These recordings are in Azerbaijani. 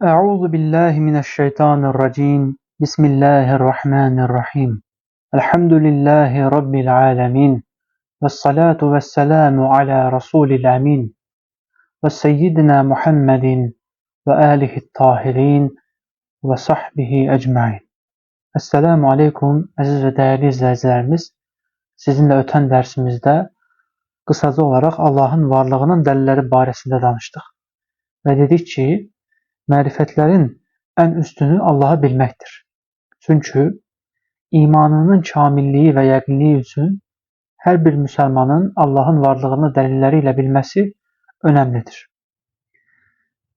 Euzu billahi mineşşeytanirracim. Bismillahirrahmanirrahim. Elhamdülillahi rabbil alamin. Ves salatu vesselamu ala rasulil amin. Ve seyyidina Muhammedin ve alihi't tahirin ve sahbihi ecmaîn. Esselamu aleyküm aziz ve değerli izleyicilerimiz. Sizinle öten dersimizde kısaca olarak Allah'ın varlığının delilleri barəsində danıştık. Ve dedik ki, mərifətlərin ən üstünü Allah'ı bilməkdir. Çünkü imanının kamilliği ve yəqinliyi üçün her bir Müslümanın Allah'ın varlığını dəlilləriyle bilməsi önemlidir.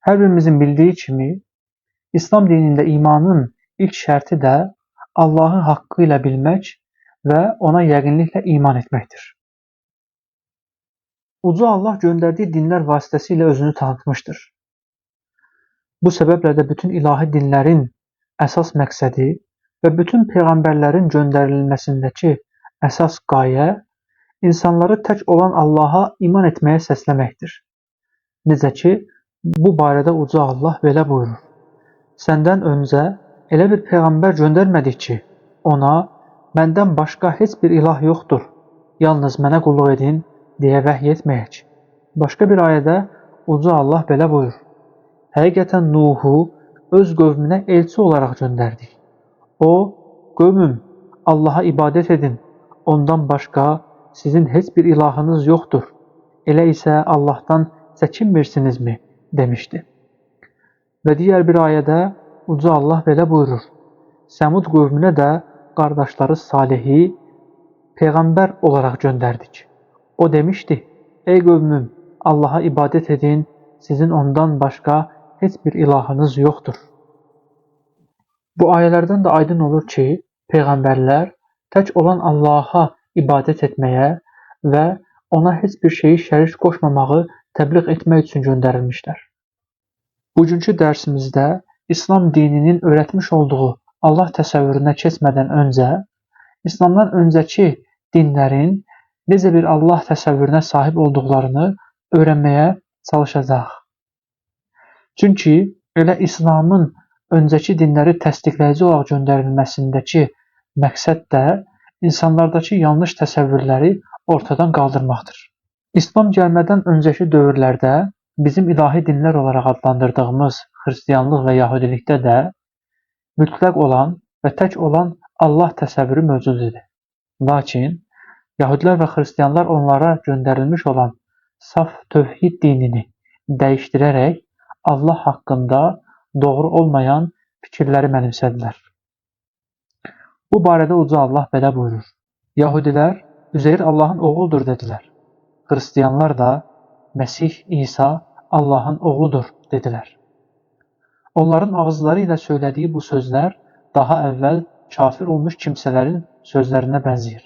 Her birimizin bildiği kimi, İslam dininde imanın ilk şərti de Allah'ı hakkıyla bilmek ve ona yəqinliklə iman etmektir. Uca Allah gönderdiği dinler vasitəsilə özünü tanıtmıştır. Bu sebeple de bütün ilahi dinlerin esas məqsədi ve bütün peygamberlerin gönderilmesindeki esas gaye, insanları tek olan Allah'a iman etmeye səsləməkdir. Necə ki, bu barədə Uca Allah belə buyurur. Səndən öncə elə bir peygamber göndermədik ki, ona, məndən başqa heç bir ilah yoxdur, yalnız mənə qulluq edin, deyə vəhy etməyək. Başqa bir ayədə Uca Allah belə buyurur. Həqiqətən Nuhu öz qövmünə elçi olaraq gönderdik. O, qövmüm, Allah'a ibadet edin, ondan başqa sizin heç bir ilahınız yoxdur. Elə isə Allah'tan çəkinmirsinizmi? Demişdi. Ve diğer bir ayədə Uca Allah belə buyurur. Səmud qövmünə də qardaşları Salihi peygamber olarak gönderdik. O demişti, ey qövmüm, Allah'a ibadet edin, sizin ondan başqa heç bir ilahınız yoxdur. Bu ayələrdən də aydın olur ki, peygamberler tək olan Allah'a ibadet etmeye ve ona heç bir şeyi şərik qoşmamağı təbliğ etmək üçün göndərilmişlər. Bugünkü dərsimizdə İslam dininin öğretmiş olduğu Allah təsəvvürünə keçmədən öncə, İslamdan öncəki dinlərin necə bir Allah təsəvvürünə sahib olduqlarını öğrenmeye çalışacağıq. Çünki elə İslamın öncəki dinləri təsdiqləyici olaraq göndərilməsindəki məqsəd də insanlardakı yanlış təsəvvürləri ortadan qaldırmaqdır. İslam gəlmədən öncəki dövrlərdə bizim ilahi dinlər olaraq adlandırdığımız Hristiyanlıq və Yahudilikdə də mütləq olan və tək olan Allah təsəvvürü mövcud idi. Lakin Yahudilər və Hristiyanlar onlara göndərilmiş olan saf tövhid dinini dəyişdirərək Allah haqqında doğru olmayan fikirləri mənimsədilər. Bu barədə Uca Allah belə buyurur. Yahudilər Üzeyr Allah'ın oğludur dedilər. Hristiyanlar da Məsih İsa Allah'ın oğludur dedilər. Onların ağızları ilə söylədiyi bu sözlər daha əvvəl kafir olmuş kimsələrin sözlərinə bənzəyir.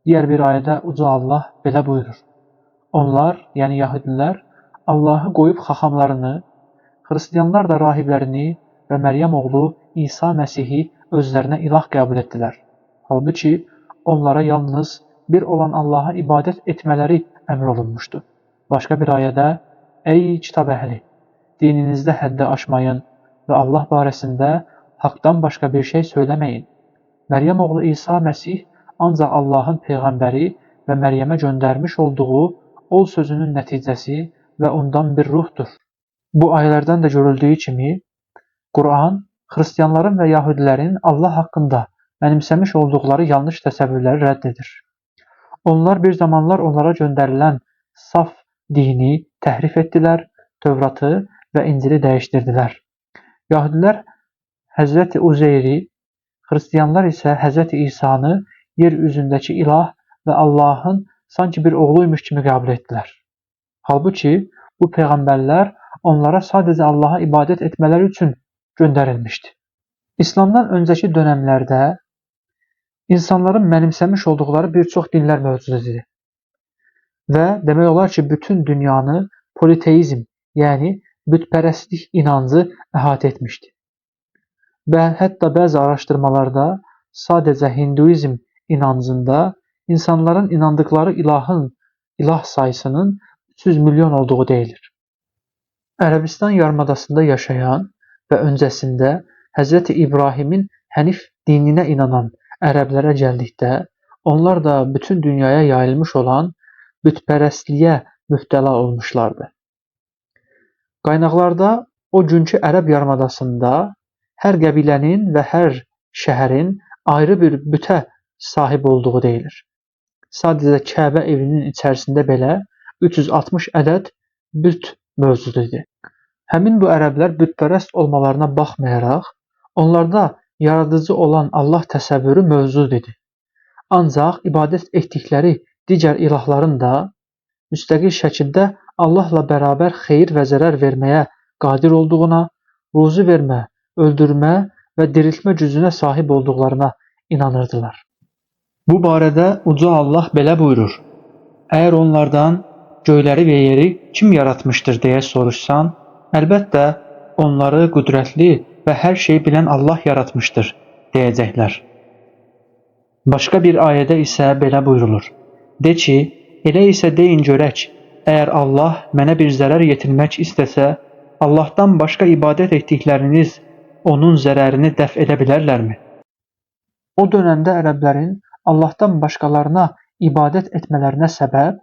Diğer bir ayədə Uca Allah belə buyurur. Onlar, yəni Yahudilər, Allah'ı qoyub xaxamlarını, Hristiyanlar da rahiblərini və Məryəm oğlu İsa Məsihi özlərinə ilah qəbul etdilər. Halbuki onlara yalnız bir olan Allah'a ibadət etmələri əmr olunmuşdu. Başqa bir ayədə, ey kitab əhli, dininizdə həddi aşmayın və Allah barəsində haqdan başqa bir şey söyləməyin. Məryəm oğlu İsa Məsih ancaq Allah'ın peyğəmbəri və Məryəmə göndərmiş olduğu ol sözünün nəticəsi və ondan bir ruhdur. Bu ayələrdən də görüldüyü kimi, Quran, Hristiyanların və Yahudilərin Allah haqqında mənimsəmiş olduqları yanlış təsəvvürləri rədd edir. Onlar bir zamanlar onlara göndərilən saf dini təhrif etdilər, Tövratı və İncili dəyişdirdilər. Yahudilər Həzrəti Uzeyri, Hristiyanlar isə Həzrəti İsa'nı yer üzündəki ilah və Allah'ın sanki bir oğluymuş kimi qəbul etdilər. Halbuki bu peyğəmbərlər onlara sadəcə Allah'a ibadət etmələri üçün göndərilmişdi. İslamdan öncəki dönəmlərdə insanların mənimsəmiş olduqları bir çox dinlər mövcud idi. Və demək olar ki, bütün dünyanı politeizm, yəni bütpərəstlik inancı əhatə etmişdi. Və hətta bəzi araşdırmalarda sadəcə Hinduizm inancında insanların inandıkları ilah sayısının 300 milyon olduğu deyilir. Ərəbistan yarımadasında yaşayan və öncəsində Hz. İbrahimin Hənif dininə inanan ərəblərə gəldikdə, onlar da bütün dünyaya yayılmış olan bütpərəstliyə mübtəla olmuşlardı. Qaynaqlarda o günkü Ərəb yarımadasında hər qəbilənin və hər şəhərin ayrı bir bütə sahib olduğu deyilir. Sadəcə Kəbə evinin içərisində belə 360 ədəd büt mövcud idi. Həmin bu ərəblər bütpərəst olmalarına baxmayaraq, onlarda yaradıcı olan Allah təsəvvürü mövcud idi. Ancaq ibadət etdikləri digər ilahların da müstəqil şəkildə Allahla bərabər xeyir və zərər verməyə qadir olduğuna, ruzi vermə, öldürmə və diriltmə gücünə sahib olduqlarına inanırdılar. Bu barədə Uca Allah belə buyurur: Əgər onlardan göyləri və yeri kim yaratmışdır deyə soruşsan, əlbəttə onları qüdrətli və hər şeyi bilən Allah yaratmışdır deyəcəklər. Başqa bir ayədə isə belə buyurulur: De ki, elə isə deyin görək, əgər Allah mənə bir zərər yetirmək istəsə, Allahdan başqa ibadət etdikləriniz onun zərərini dəf edə bilərlərmi? O dönəmdə ərəblərin Allahdan başqalarına ibadət etmələrinə səbəb,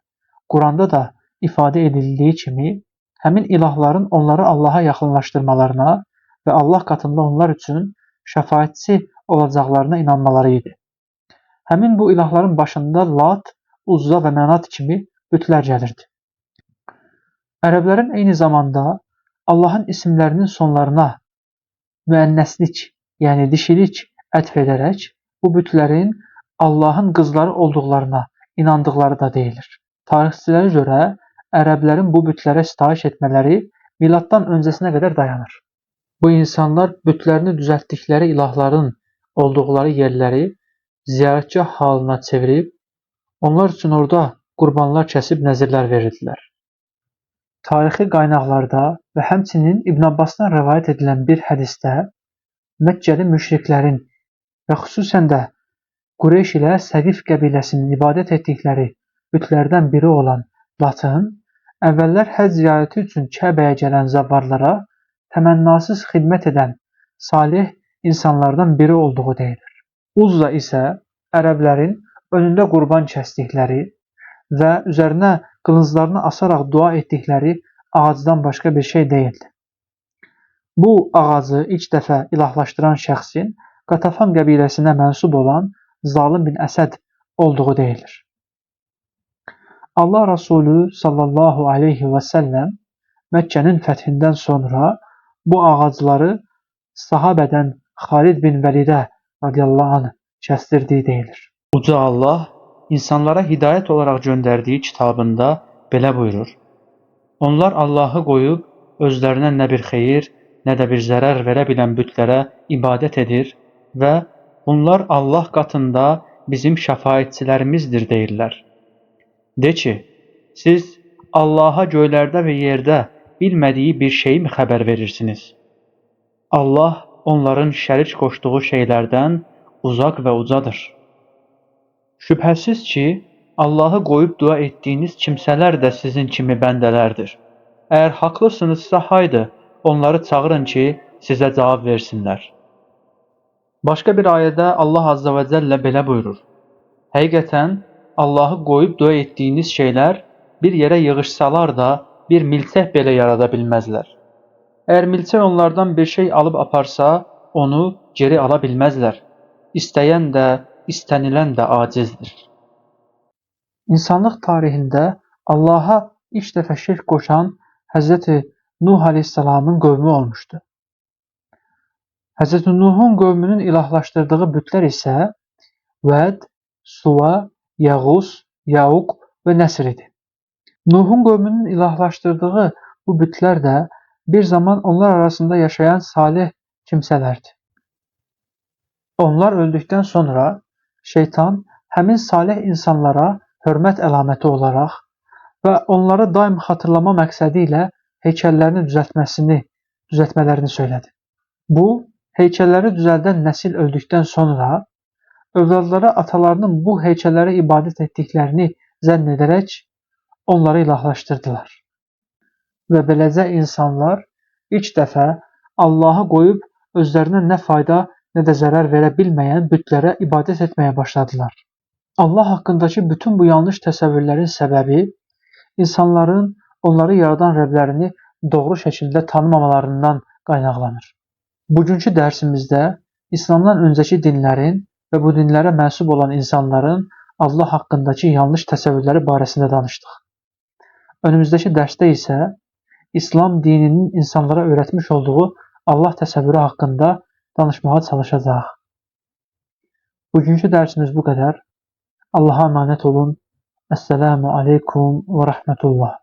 Quranda da ifadə edildiyi kimi, həmin ilahların onları Allaha yaxınlaşdırmalarına və Allah qatında onlar üçün şəfaətçi olacaqlarına inanmaları idi. Həmin bu ilahların başında Lat, Uzza və Mənat kimi bütlər gəlirdi. Ərəblərin eyni zamanda Allahın isimlərinin sonlarına müənnəslik, yəni dişilik ətf edərək, bu bütlərin Allahın qızları olduqlarına inandıqları da deyilir. Tarixçilərə görə ərəblərin bu bütlərə sitayiş etmələri miladdan öncəsinə qədər dayanır. Bu insanlar bütlərini düzəltdikləri ilahların olduqları yerləri ziyarətgah halına çevirib, onlar üçün orada qurbanlar kəsib nəzirlər verirdilər. Tarixi qaynaqlarda və həmçinin İbn Abbasdan rəvayət edilən bir hədisdə Məkkəli müşriklərin və xüsusən də Qureyş ilə Səqif qəbiləsinin ibadət etdikləri bütlərdən biri olan Latın, əvvəllər həcc ziyarəti üçün Kəbəyə gələn zəvvarlara təmənnasız xidmət edən salih insanlardan biri olduğu deyilir. Uzza isə ərəblərin önündə qurban kəsdikləri və üzərinə qılınclarını asaraq dua etdikləri ağacdan başqa bir şey deyildi. Bu ağacı ilk dəfə ilahlaşdıran şəxsin Qatafan qəbiləsinə mənsub olan Zalim bin Əsəd olduğu deyilir. Allah Rasulü sallallahu aleyhi və səlləm Məkkənin fəthindən sonra bu ağacları sahabədən Xalid bin Vəlidə radiyallahu anh kəsdirdiyi deyilir. Uca Allah insanlara hidayət olaraq göndərdiyi kitabında belə buyurur: Onlar Allahı qoyub özlərinə nə bir xeyir, nə də bir zərər verə bilən bütlərə ibadət edir və bunlar Allah qatında bizim şəfaətçilərimizdir deyirlər. De ki, siz Allaha göylərdə və yerdə bilmədiyi bir şeyi mi xəbər verirsiniz? Allah onların şərik qoşduğu şeylərdən uzaq və ucadır. Şübhəsiz ki, Allahı qoyub dua etdiyiniz kimsələr də sizin kimi bəndələrdir. Əgər haqlısınızsa haydı, onları çağırın ki, sizə cavab versinlər. Başqa bir ayədə Allah Azza və Cəllə belə buyurur: Həqiqətən, Allahı qoyub dua etdiyiniz şeylər bir yerə yığışsalar da bir milçək belə yarada bilməzlər. Əgər milçək onlardan bir şey alıb aparsa, onu geri ala bilməzlər. İstəyən də, istənilən də acizdir. İnsanlıq tarixində Allaha ilk dəfə şirk qoşan Hz. Nuh aleyhissalamın qövmü olmuşdu. Hz. Nuhun qövmünün ilahlaşdırdığı bütlər isə Vəd, Suva, Yağus, Yauq və Nəsr idi. Nuhun qövmünün ilahlaşdırdığı bu bütlər də bir zaman onlar arasında yaşayan salih kimsələrdi. Onlar öldükdən sonra şeytan həmin salih insanlara hörmət əlaməti olaraq və onları daim xatırlama məqsədi ilə heykəllərini düzəltmələrini söylədi. Bu, heykəlləri düzəldən nəsil öldükdən sonra övladlara atalarının bu heykəllərə ibadət etdiklərini zənn edərək onları ilahlaşdırdılar. və beləcə insanlar ilk dəfə Allahı qoyub özlərinə nə fayda, nə də zərər verə bilməyən bütlərə ibadət etməyə başladılar. Allah haqqındakı bütün bu yanlış təsəvvürlərin səbəbi insanların onları yaradan Rəblərini doğru şəkildə tanımamalarından qaynaqlanır. Bugünkü dərsimizdə İslamdan öncəki dinlərin və bu dinlərə mənsub olan insanların Allah haqqındakı yanlış təsəvvürləri barəsində danışdıq. Önümüzdəki dərsdə isə İslam dininin insanlara öyrətmiş olduğu Allah təsəvvürü haqqında danışmağa çalışacağıq. Bugünkü dərsimiz bu qədər. Allaha əmanət olun. Əssəlamu aleykum və rəhmətullah.